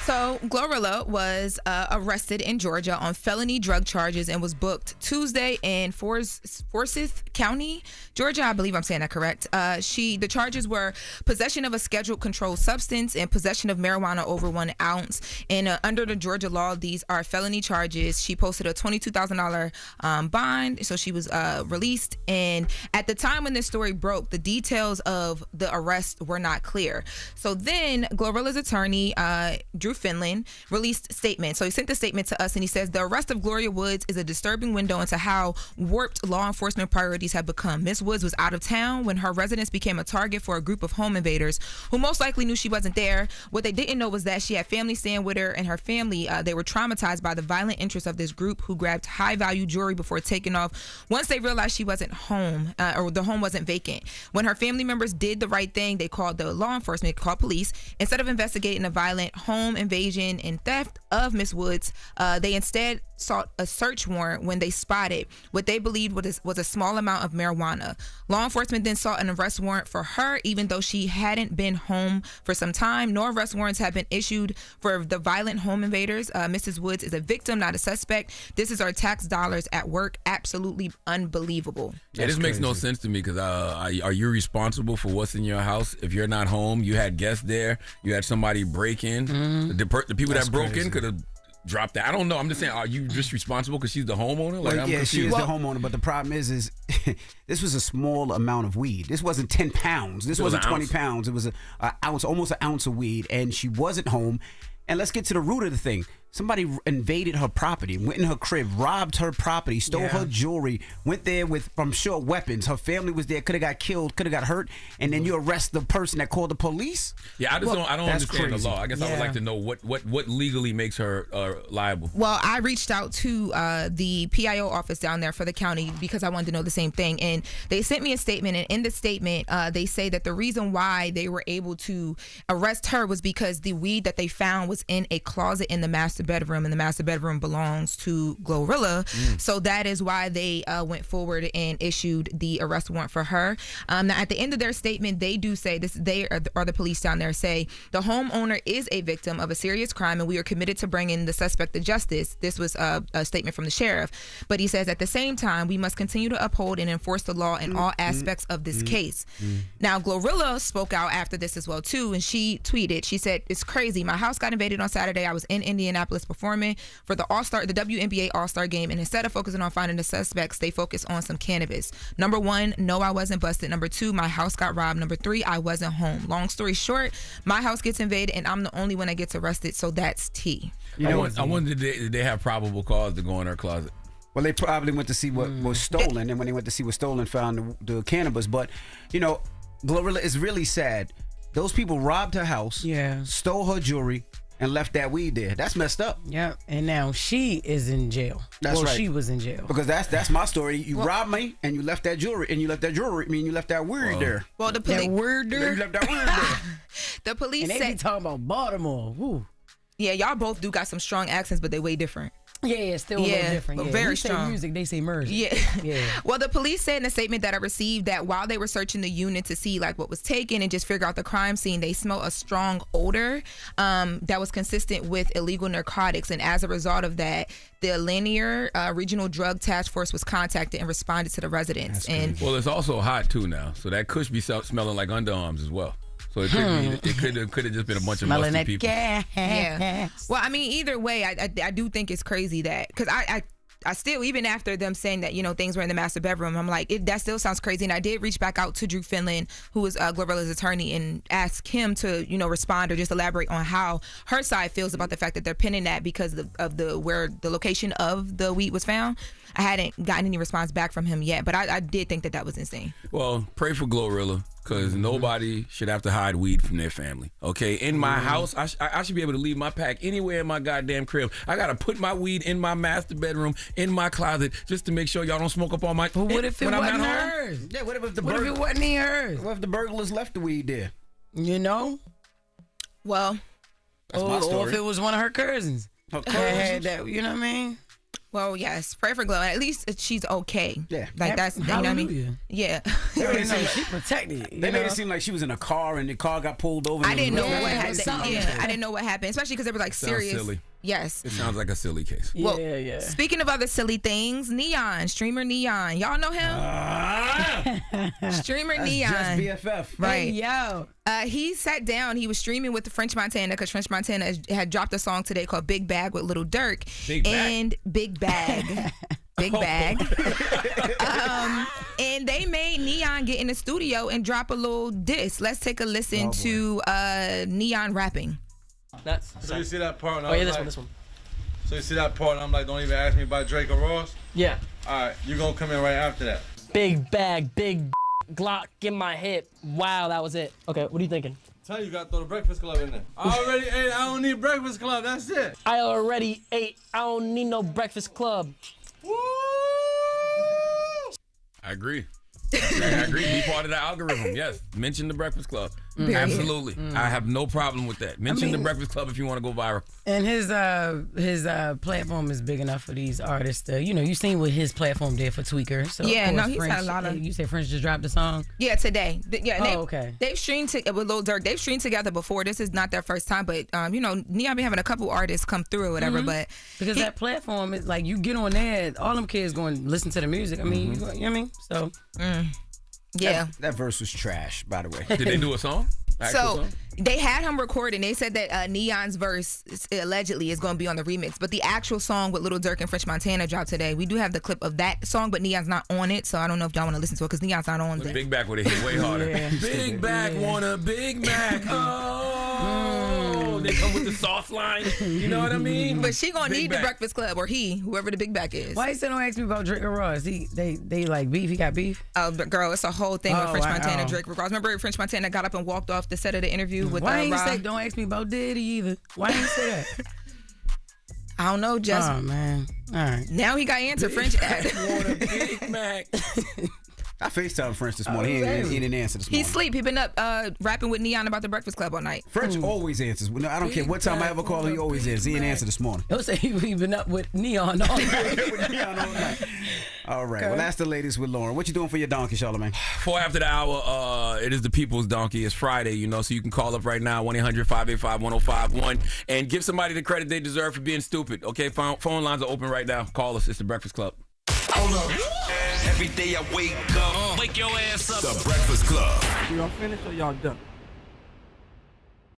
So GloRilla was arrested in Georgia on felony drug charges and was booked Tuesday in Forsyth County, Georgia. I believe I'm saying that correct. The charges were possession of a scheduled controlled substance and possession of marijuana over 1 ounce. And under the Georgia law, these are felony charges. She posted a $22,000 bond, so she was released. And at the time when this story broke, the details of the arrest were not clear. So then GloRilla's attorney, Drew Finland, released a statement. So he sent the statement to us and he says, the arrest of Gloria Woods is a disturbing window into how warped law enforcement priorities have become. Miss Woods was out of town when her residence became a target for a group of home invaders who most likely knew she wasn't there. What they didn't know was that she had family staying with her, and her family, they were traumatized by the violent interests of this group who grabbed high-value jewelry before taking off once they realized she wasn't home, or the home wasn't vacant. When her family members did the right thing, they called the law enforcement, called police. Instead of investigating a violent home invasion and theft of Miss Woods, they instead sought a search warrant when they spotted what they believed was a small amount of marijuana. Law enforcement then sought an arrest warrant for her, even though she hadn't been home for some time. No arrest warrants have been issued for the violent home invaders. Mrs. Woods is a victim, not a suspect. This is our tax dollars at work. Absolutely unbelievable. Yeah, this makes no sense to me because are you responsible for what's in your house? If you're not home, you had guests there, you had somebody break in. The people that broke in could have dropped that. I don't know. I'm just saying, are you just responsible because she's the homeowner? Like, yeah, she is the homeowner, but the problem is this was a small amount of weed. This wasn't 10 pounds. This wasn't 20 pounds. It was an ounce, almost an ounce of weed, and she wasn't home. And let's get to the root of the thing. Somebody invaded her property, went in her crib, robbed her property, stole her jewelry, went there with, I'm sure, weapons. Her family was there, could have got killed, could have got hurt, and then you arrest the person that called the police? Yeah, I don't understand the law. I guess I would like to know what legally makes her liable. Well, I reached out to the PIO office down there for the county because I wanted to know the same thing, and they sent me a statement, and in the statement, they say that the reason why they were able to arrest her was because the weed that they found was in a closet in the master bedroom, and the master bedroom belongs to GloRilla. So that is why they went forward and issued the arrest warrant for her. Now, at the end of their statement, they do say this. They are the police down there say the homeowner is a victim of a serious crime, and we are committed to bringing the suspect to justice. This was a statement from the sheriff, but he says at the same time we must continue to uphold and enforce the law in all aspects of this case. Now, GloRilla spoke out after this as well too, and she tweeted. She said, "It's crazy. My house got invaded on Saturday. I was in Indianapolis performing for the WNBA All-Star game, and instead of focusing on finding the suspects, they focused on some cannabis. Number one, no, I wasn't busted. Number two, my house got robbed. Number three, I wasn't home. Long story short, my house gets invaded, and I'm the only one that gets arrested, so that's T." I wonder, did they have probable cause to go in her closet? Well, they probably went to see what was stolen, and when they went to see what was stolen, found the cannabis. But, GloRilla is really sad. Those people robbed her house, stole her jewelry, and left that weed there. That's messed up. Yeah, and now she is in jail. That's right. She was in jail. Because that's my story. You robbed me, and you left that jewelry, you left that weed there. Well, the police... You left that weed there. The police and they be talking about Baltimore. Woo. Yeah, y'all both do got some strong accents, but they way different. Yeah, still a little different. But very strong. Say music, they say murder. Yeah. Yeah. Well, the police said in a statement that I received that while they were searching the unit to see like what was taken and just figure out the crime scene, they smelled a strong odor that was consistent with illegal narcotics. And as a result of that, the Linear Regional Drug Task Force was contacted and responded to the residents. Well, it's also hot too now, so that could be smelling like underarms as well. So it could have just been a bunch of musty people. Yeah. Well, I mean, either way, I do think it's crazy that because I still, even after them saying that, things were in the master bedroom, I'm like, that still sounds crazy. And I did reach back out to Drew Finland, who is GloRilla's attorney, and ask him to, respond or just elaborate on how her side feels about the fact that they're pinning that because of where the location of the weed was found. I hadn't gotten any response back from him yet, but I did think that was insane. Well, pray for GloRilla, because nobody should have to hide weed from their family. Okay, in my house, I should be able to leave my pack anywhere in my goddamn crib. I gotta put my weed in my master bedroom, in my closet, just to make sure y'all don't smoke up on my. But what if it wasn't hers? Yeah, what if it wasn't hers? What if the burglars left the weed there? Well, that's my story. Or if it was one of her cousins. Her cousins? That, you know what I mean? Well, yes. Pray for Glo. At least she's okay. Yeah. Like that's, you know what I mean? Hallelujah. Yeah. They made it seem she protected. They made it seem like she was in a car and the car got pulled over. I didn't know Yeah, what it happened. was something. Yeah, I didn't know what happened, especially because it was like Sounds serious. silly. Yes. It sounds like a silly case. Yeah, Well, yeah. Speaking of other silly things, Neon, streamer Neon. Y'all know him? Streamer That's Neon. just BFF. Right. Hey, yo. He sat down. He was streaming with the French Montana because French Montana had dropped a song today called Big Bag with Little Durk. Big Bag? And Big Bag. Big Bag. And they made Neon get in the studio and drop a little diss. Let's take a listen to Neon rapping. That's So you see that part? And I Oh yeah, was this like, one. So you see that part? And I'm like, don't even ask me about Drake or Ross. Yeah. All right, you gonna come in right after that. Big bag, big Glock in my hip. Wow, that was it. Okay, what are you thinking? Tell you gotta throw the Breakfast Club in there. I already ate. I don't need Breakfast Club. That's it. I already ate. I don't need no Breakfast Club. Woo! I agree. I agree. Be part of the algorithm. Yes. Mention the Breakfast Club. Absolutely. I have no problem with that. Mention the Breakfast Club if you want to go viral. And his platform is big enough for these artists to, you seen what his platform did for Tweaker. So of Yeah, no, course he's had a French- lot of- You said French just dropped the song? Yeah, today. Yeah, okay. They've streamed with Lil Durk. They've streamed together before. This is not their first time, but Neon been having a couple artists come through or whatever. But Because that platform is like, you get on there, all them kids going to listen to the music. I mean, you know what I mean? So, yeah. That verse was trash, by the way. Did they do a song? Actual So song? they had him record and they said that Neon's verse allegedly is going to be on the remix, but the actual song with Little Durk and French Montana dropped today. We do have the clip of that song, but Neon's not on it, so I don't know if y'all want to listen to it because Neon's not on Look, there. Big Back would have hit way harder. Yeah. Big Back want a Big Mac. Oh, they come with the sauce line. You know what I mean? But she gonna Big need Back. the Breakfast Club or he, whoever the Big Back is. why you still don't ask me about Drake or Ross? They like beef? He got beef? But girl, it's a whole thing with Oh, French wow. Montana, Drake, Ross. Remember French Montana got up and walked off the set of the interview with Why ain't you Rob? say don't ask me about Diddy either? Why ain't you say that? I don't know, just Oh, man. All right. now he got answer French. Want a Big Mac. I FaceTimed French this morning. He didn't answer this morning. He's asleep. He been up rapping with Neon about the Breakfast Club all night. French always answers. No, I don't care what time I ever call him, he always answers. He didn't answer this morning. He'll say he been up with Neon all night. All right. Well, that's the latest with Lauren. What you doing for your donkey, Charlamagne? 4 after the hour, it is the People's Donkey. It's Friday, so you can call up right now, 1-800-585-1051, and give somebody the credit they deserve for being stupid. Okay, phone lines are open right now. Call us. It's the Breakfast Club. Hold up. Every day I wake up. Wake your ass up. The Breakfast Club. Y'all finished or y'all done?